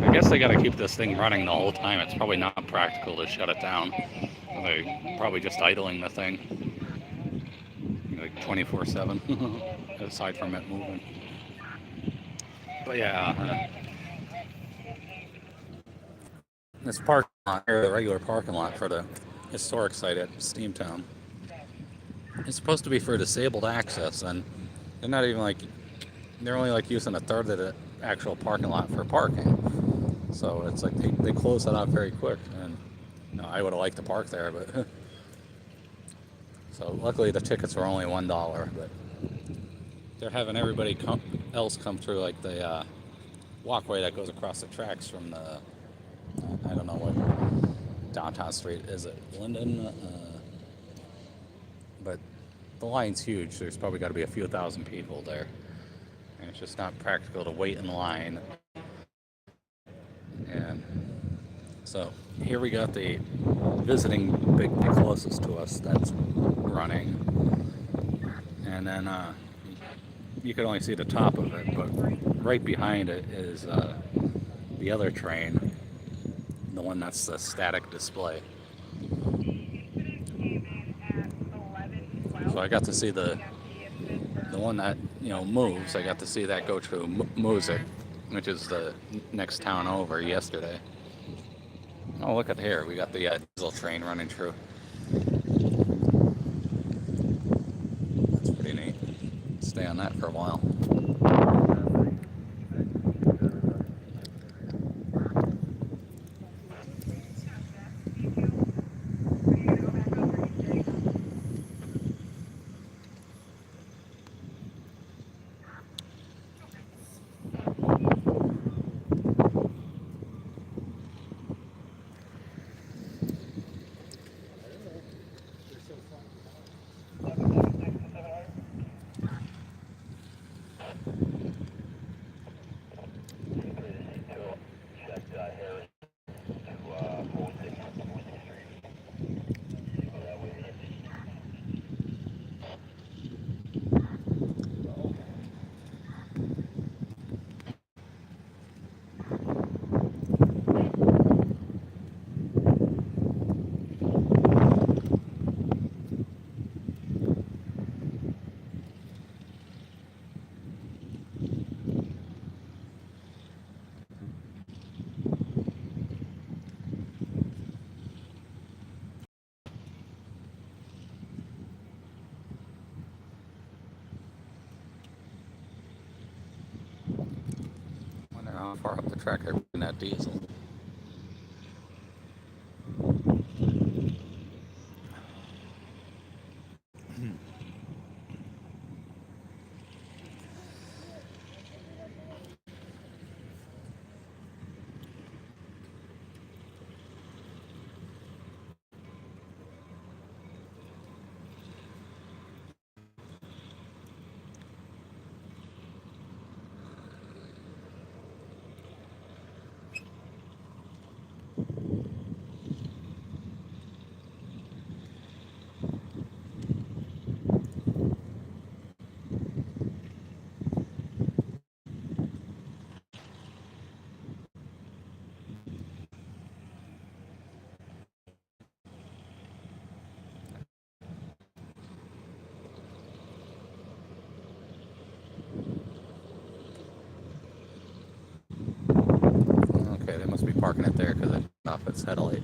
I guess they got to keep this thing running the whole time. It's probably not practical to shut it down. They're probably just idling the thing like 24/7, aside from it moving. But yeah, this parking lot, or the regular parking lot for the historic site at Steamtown, it's supposed to be for disabled access, and they're not even like they're only like using a third of the actual parking lot for parking. So it's like they close that off very quick, and I would have liked to park there, but so luckily the tickets were only $1, but they're having everybody else come through like the walkway that goes across the tracks from the I don't know what downtown street is it, Linden, but the line's huge. There's probably got to be a few thousand people there, and it's just not practical to wait in line. And so here we got the visiting the closest to us that's running, and then you could only see the top of it, but right behind it is the other train, the one that's the static display. So I got to see the one that moves. I got to see that go to Music, which is the next town over, yesterday. Oh, look at here. We got the diesel train running through. That's pretty neat. Stay on that for a while. Wonder how far up the track they're bringing that diesel. Okay, they must be parking it there because it's off its headlight.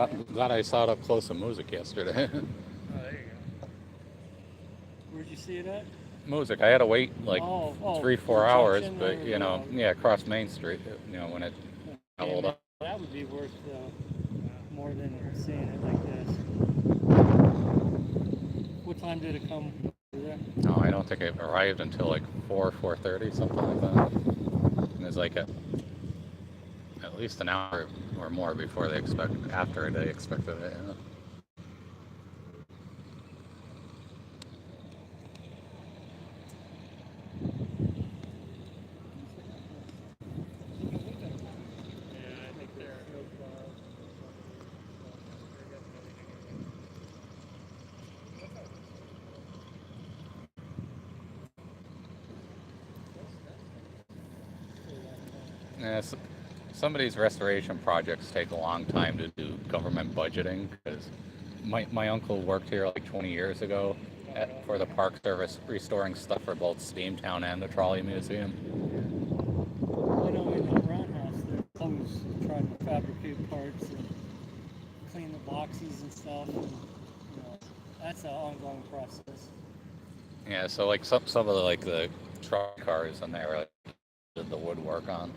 Glad I saw it up close in music yesterday. Oh, there you go. Where'd you see it at? Music. I had to wait like three, the 4 hours, junction but yeah, across Main Street. When it damn doubled it. up. That would be worth more than seeing it like this. What time did it come over there? No, I don't think it arrived until like 4:30, something like that. And it's like at least an hour or more before after they expected it. Yeah, some of these restoration projects take a long time to do government budgeting because my uncle worked here like 20 years ago for the Park Service restoring stuff for both Steamtown and the Trolley Museum. I know in the roundhouse they're always trying to fabricate parts and clean the boxes and stuff. And, that's an ongoing process. Yeah, so like some of the truck cars in there like, did the woodwork on.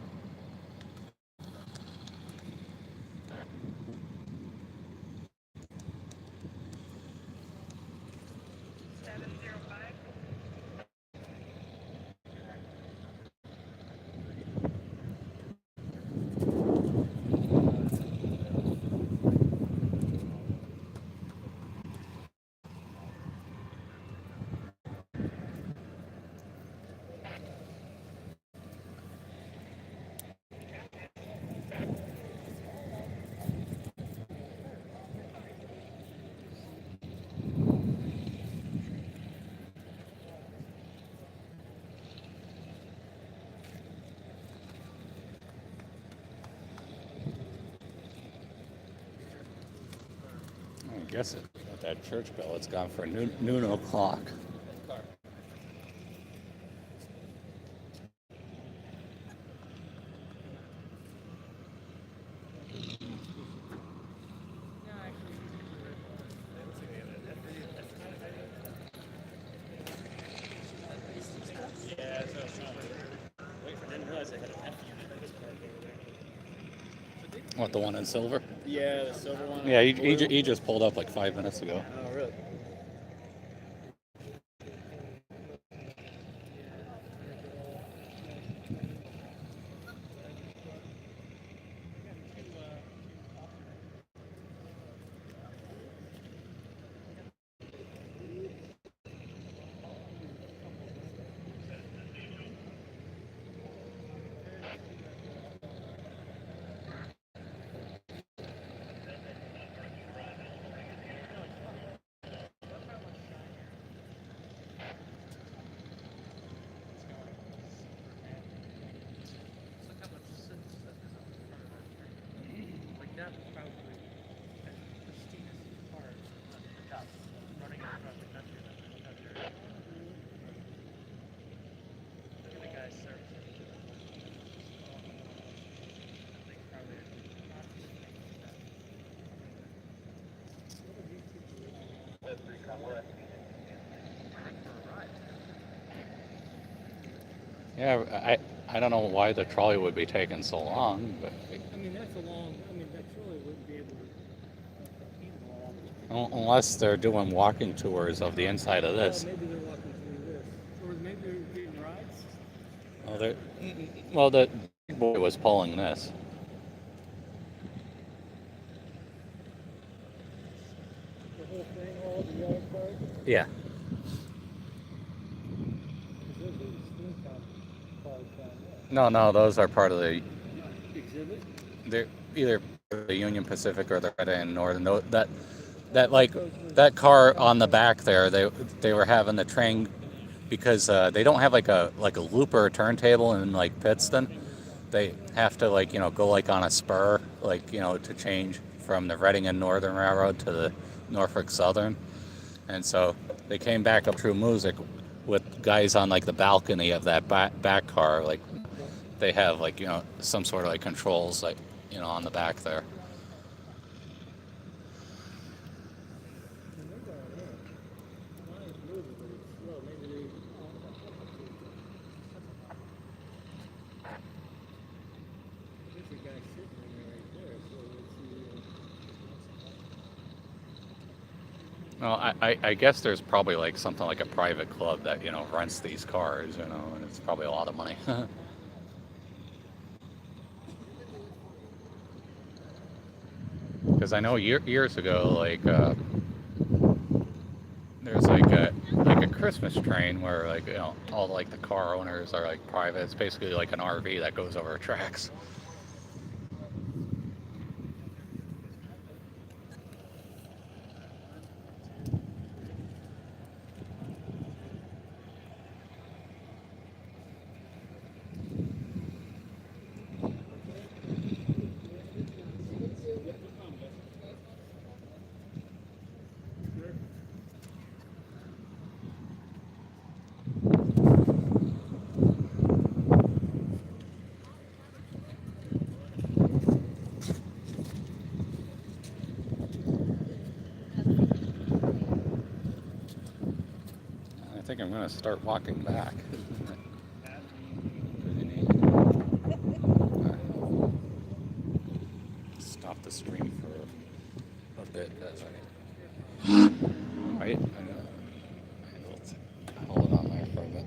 I guess at that church bell, it's gone for noon o'clock. What, the one in silver? Yeah, the silver one. Yeah, he just pulled up like 5 minutes ago. Oh, really? Yeah, I don't know why the trolley would be taking so long, but I mean, that's a long. I mean, that truly wouldn't be able to compete with all unless they're doing walking tours of the inside of this. maybe they're walking through this, or maybe they're getting rides. The big boy was pulling this. The whole thing, all the yard cars. Yeah. No, those are part of the Exhibit. They're either the Union Pacific or the Red and Northern. That car on the back there, they were having the train because they don't have like a looper turntable in like Pittston. They have to go like on a spur to change from the Reading and Northern Railroad to the Norfolk Southern, and so they came back up through Music with guys on like the balcony of that back car. Like they have some sort of like controls on the back there. What do you think of that? That's kind of Well, I guess there's probably like something like a private club that, rents these cars, and it's probably a lot of money. Because I know years ago, like, there's like a Christmas train where, like, all like the car owners are like private. It's basically like an RV that goes over tracks. I think I'm gonna start walking back. Pretty neat. Stop the stream for a bit. That's right. Hold it on there for a bit.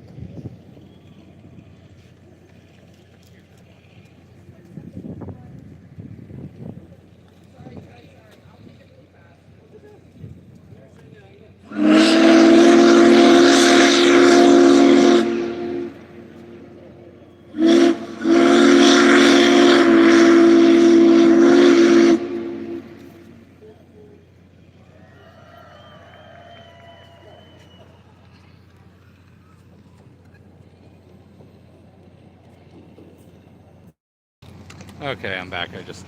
Okay, I'm back. I just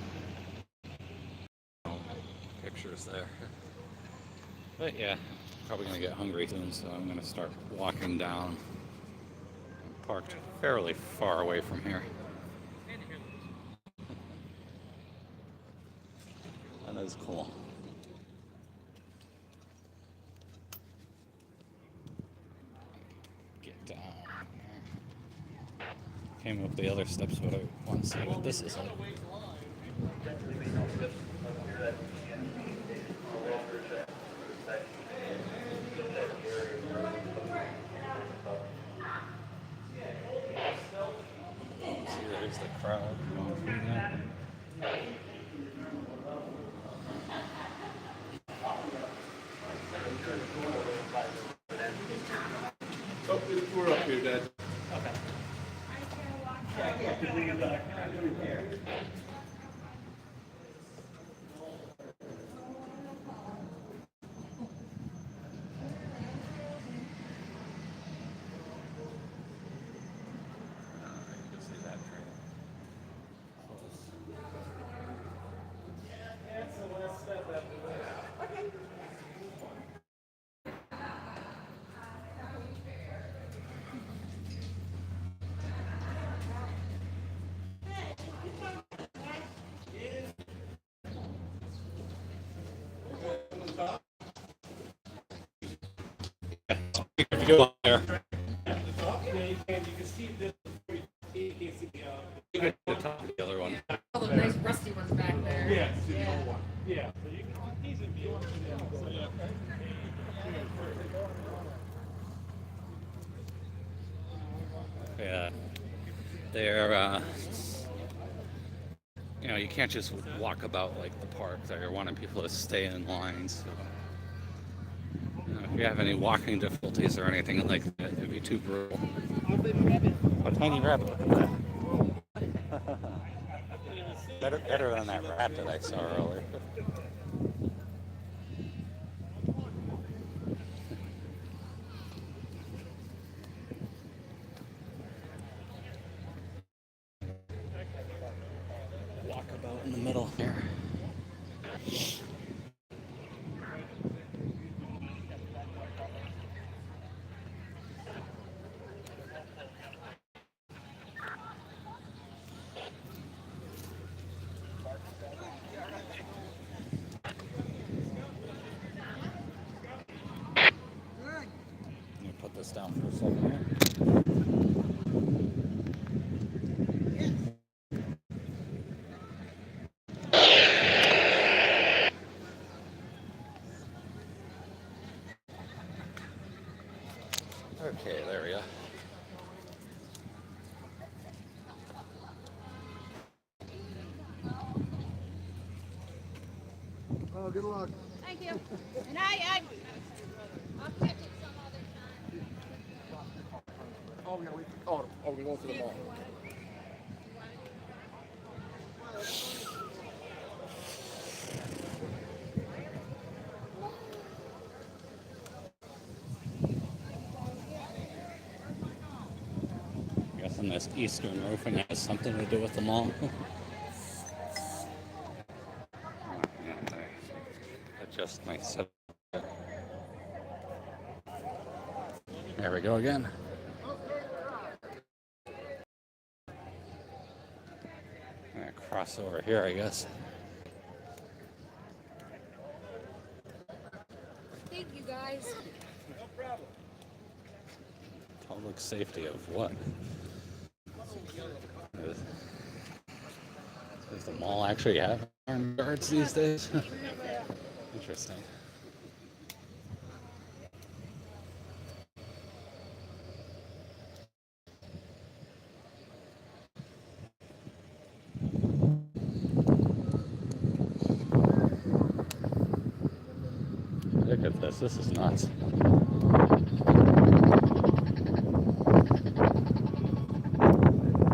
pictures there. But yeah, probably gonna get hungry soon, so I'm gonna start walking down. I'm parked fairly far away from here. That is cool. Get down. Came up the other steps, but I want to see what this is like. See, there's the crowd going through there. Oh, we're up here, Dad. If you go there, you can the top of the other one. All the nice rusty ones back there. Yes. Yeah. Yeah, they're you can't just walk about like the park. They're wanting people to stay in lines. So, if you have any walking difficulties or anything like that, it'd be too brutal. A tiny rabbit. Look at that. Better than that rat that I saw earlier. Walk about in the middle here. Let me put this down for a second here. Oh, good luck. Thank you. And I'll catch it some other time. Oh, we gotta wait. Oh, we're going to the mall. I'm guessing this Eastern roofing has something to do with the mall. Adjust my set. There we go again. I'm gonna cross over here, I guess. Thank you guys. Public safety of what? Does the mall actually have armed guards these days? Interesting. Look at this. This is nuts.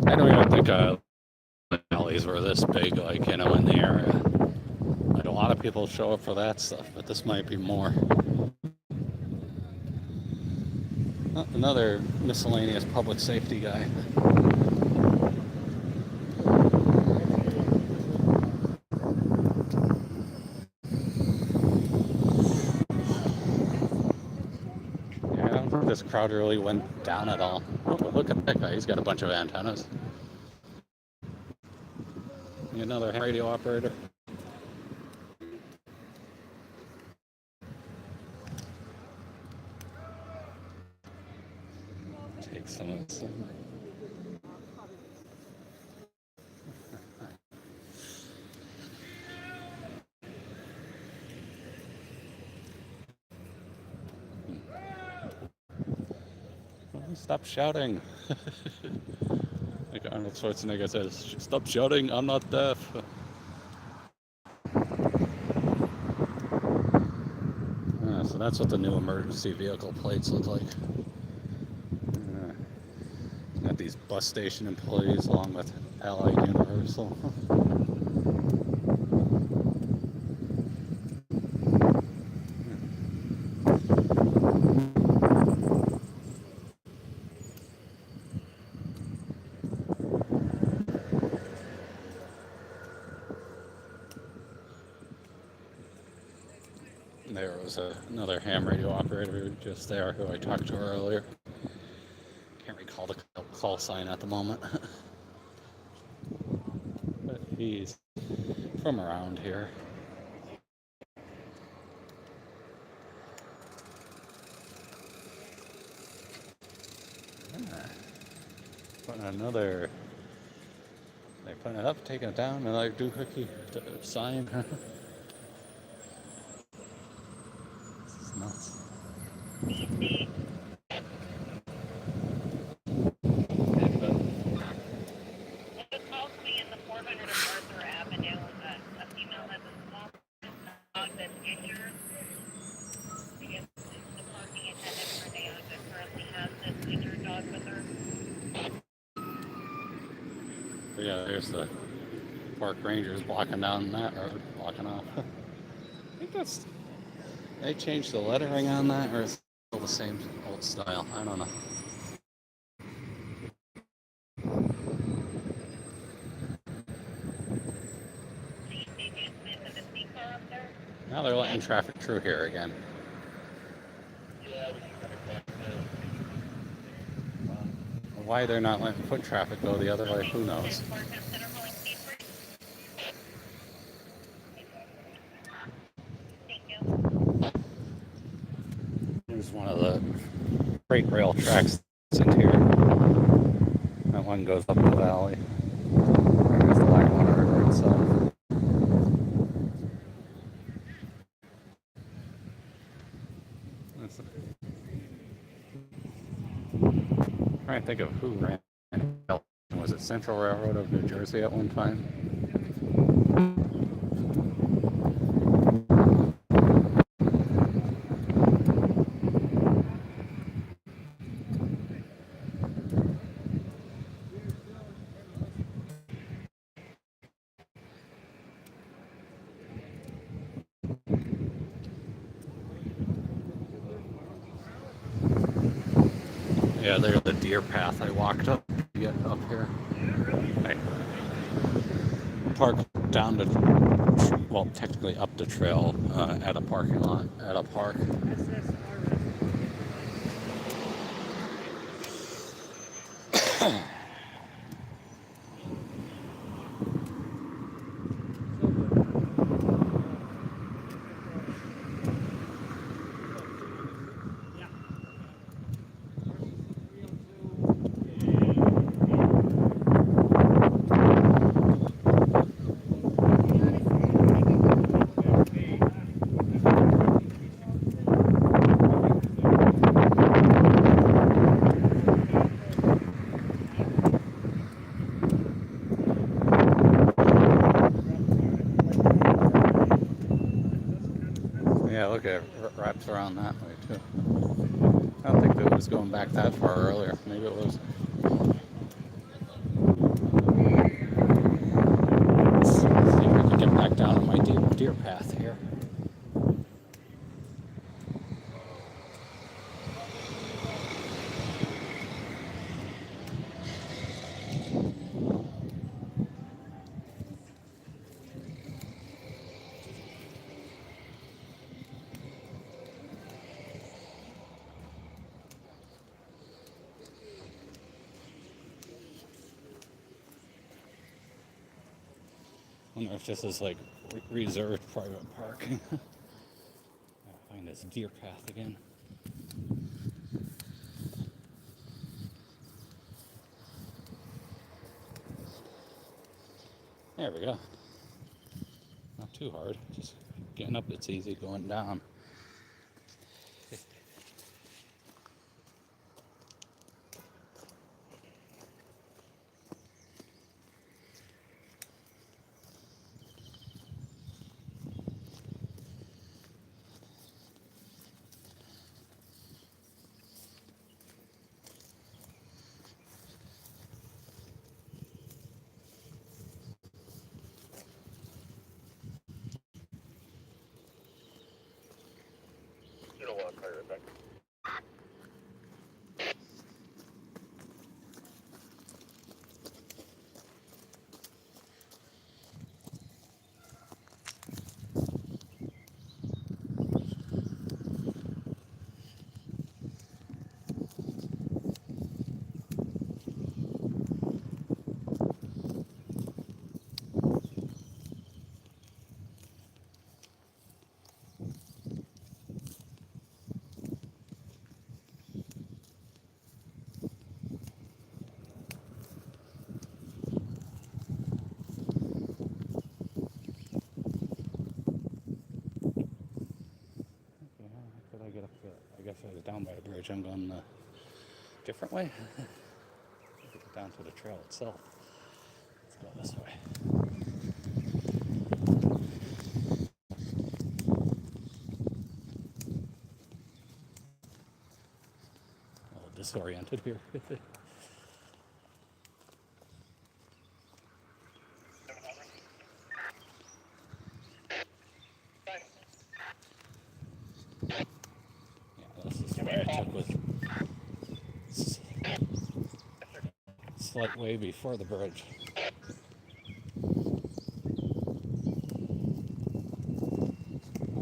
I don't even think alleys were this big, like, in the area. Like, a lot of people show up for that stuff, but this might be more. Oh, another miscellaneous public safety guy. Yeah, I don't think this crowd really went down at all. Oh, look at that guy. He's got a bunch of antennas. Another radio operator. Take some of this. Stop shouting. Like Arnold Schwarzenegger says, stop shouting, I'm not deaf. So that's what the new emergency vehicle plates look like. Got these bus station employees along with Allied Universal. There was another ham radio operator just there who I talked to earlier. Can't recall the call sign at the moment. But he's from around here. Putting another. They're putting it up, taking it down, another doohickey sign. Nuts. Yeah, there's the park rangers blocking down that road, blocking off. I think that's. They changed the lettering on that, or is it still the same old style? I don't know. Now they're letting traffic through here again. Why they're not letting foot traffic go the other way, who knows? Here's one of the freight rail tracks that's in here. That one goes up the valley. There's the Lackawanna River itself. I'm trying to think of who ran. Was it Central Railroad of New Jersey at one time? Yeah, there's the deer path I walked up to get up here. I parked down the, well, technically up the trail at a parking lot at a park. Yeah, look at it, wraps around that way too. I don't think that it was going back that far earlier. Maybe it was. Let's see if I can get back down on my deer path here. I wonder if this is like reserved private parking. Gotta find this deer path again. There we go. Not too hard. Just getting up, it's easy. Going down. You don't want to carry it back. Yeah, how could I get up there? I guess I was down by the bridge. I'm going a different way. Get down to the trail itself. Let's go this way. A little disoriented here. Yeah, this is the way I took with slight way before the bridge.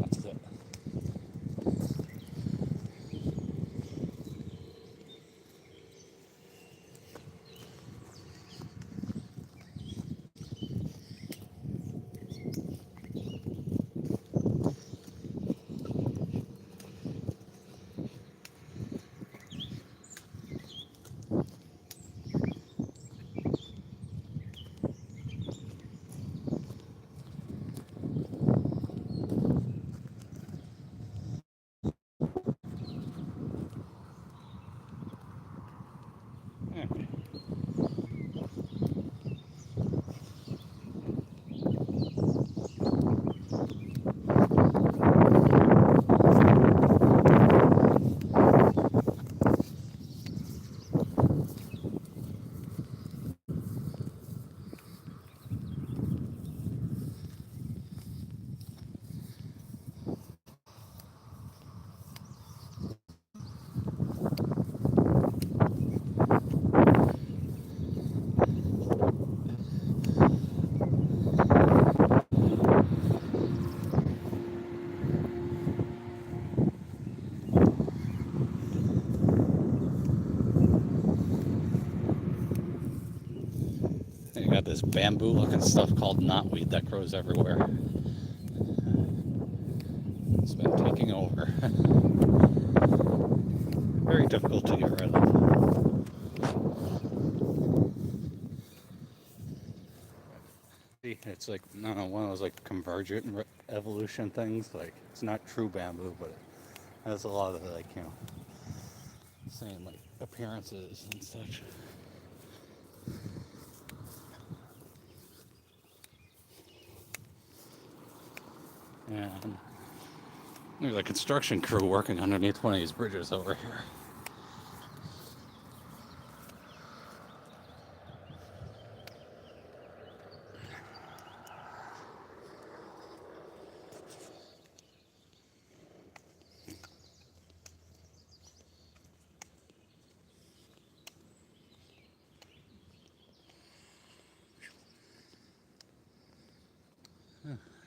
That's it. You got this bamboo-looking stuff called knotweed that grows everywhere. It's been taking over. Very difficult to get rid of. It's like, I don't know, one of those like convergent evolution things. Like, it's not true bamboo, but it has a lot of like, you know, same like appearances and such. And there's a construction crew working underneath one of these bridges over here.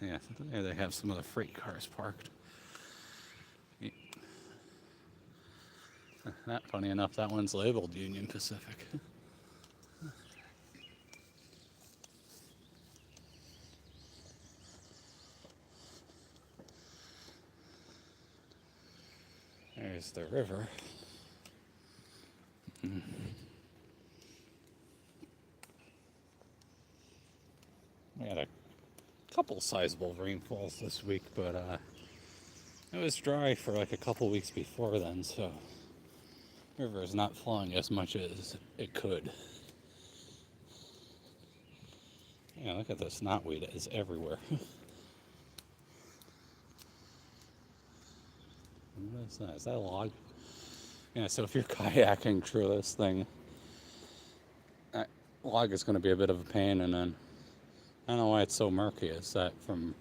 Yeah, there they have some of the freight cars parked. Yeah. Not funny enough, that one's labeled Union Pacific. There's the river. We had a couple sizable rainfalls this week, but it was dry for like a couple weeks before then, so the river is not flowing as much as it could. Yeah, look at this knotweed, it is everywhere. What is that? Is that a log? Yeah, so if you're kayaking through this thing, that log is going to be a bit of a pain, and then I don't know why it's so murky. Is that from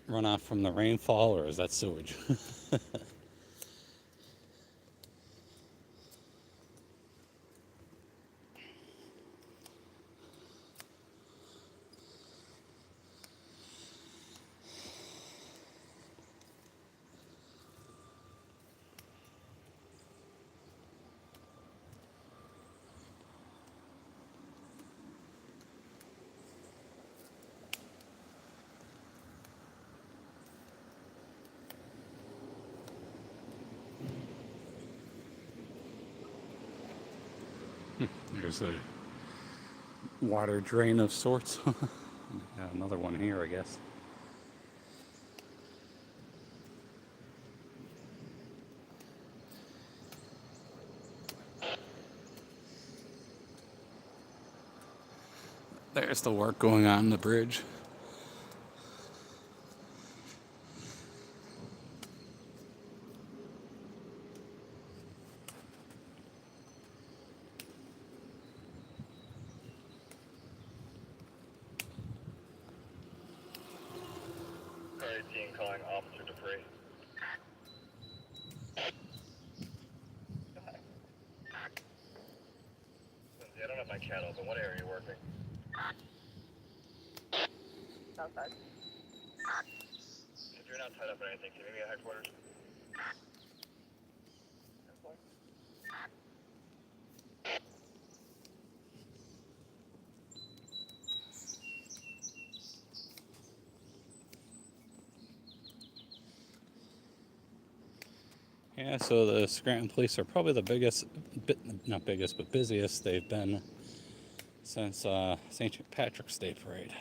runoff from the rainfall, or is that sewage? There's a water drain of sorts. Yeah, another one here, I guess. There's the work going on the bridge. Alright, team calling Officer Dupree. Lindsay, I don't have my chat open. What area are you working? Outside. If you're not tied up or anything, can you meet me at headquarters? Yeah, so the Scranton police are probably the biggest, not biggest, but busiest they've been since St. Patrick's Day Parade.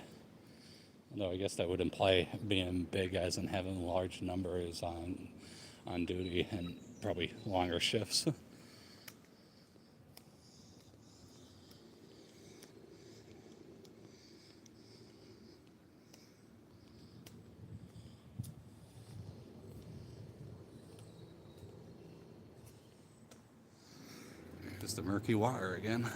Although I guess that would imply being big as in having large numbers on duty and probably longer shifts. There's the murky water again.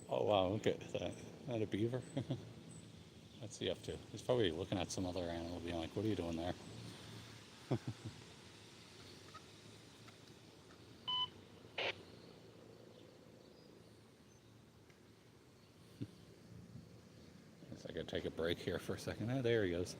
Oh wow, look at that. Is that a beaver? What's he up to? He's probably looking at some other animal being like, what are you doing there? take a break here for a second. Ah, there he goes.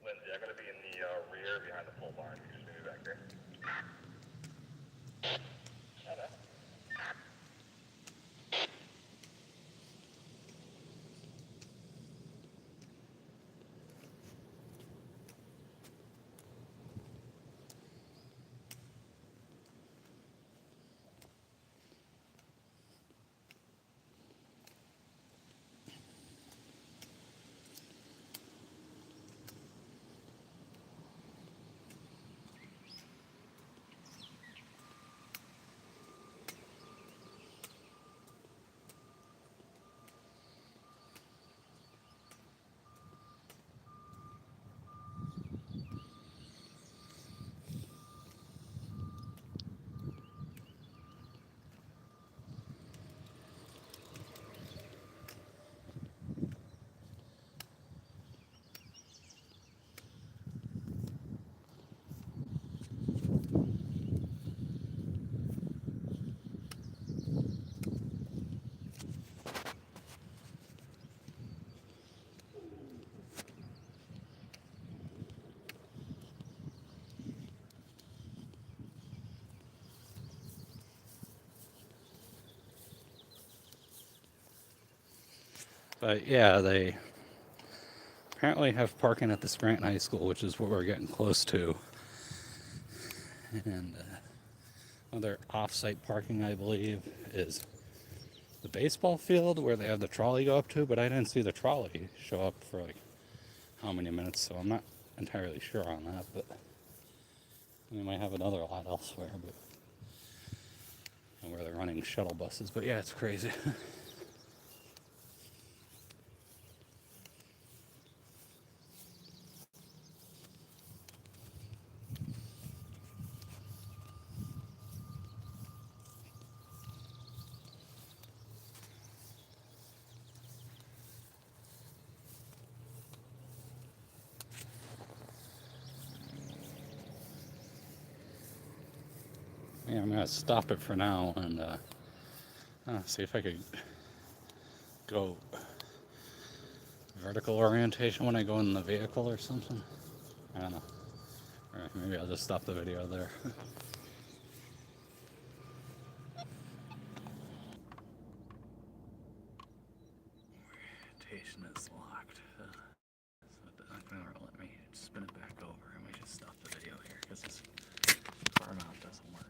Lindsay, I'm gonna be in the rear behind the pole barn. You just move back here. Hello. But yeah, they apparently have parking at the Scranton High School, which is what we're getting close to. And other off-site parking, I believe, is the baseball field where they have the trolley go up to, but I didn't see the trolley show up for like how many minutes, so I'm not entirely sure on that, but they might have another lot elsewhere, but and where they're running shuttle buses. But yeah, it's crazy. Yeah, I'm gonna stop it for now and see if I could go vertical orientation when I go in the vehicle or something. I don't know. Or maybe I'll just stop the video there. Orientation is locked. So it's not gonna let me spin it back over. I might just stop the video here because this car mount doesn't work.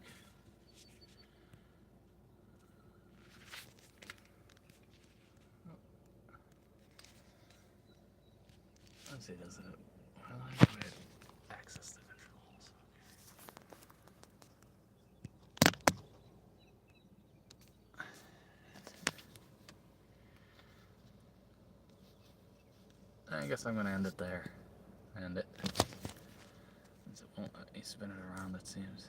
Let's see, does it? Well, I might access the controls. I guess I'm gonna end it there. End it. Since it won't let me spin it around, it seems.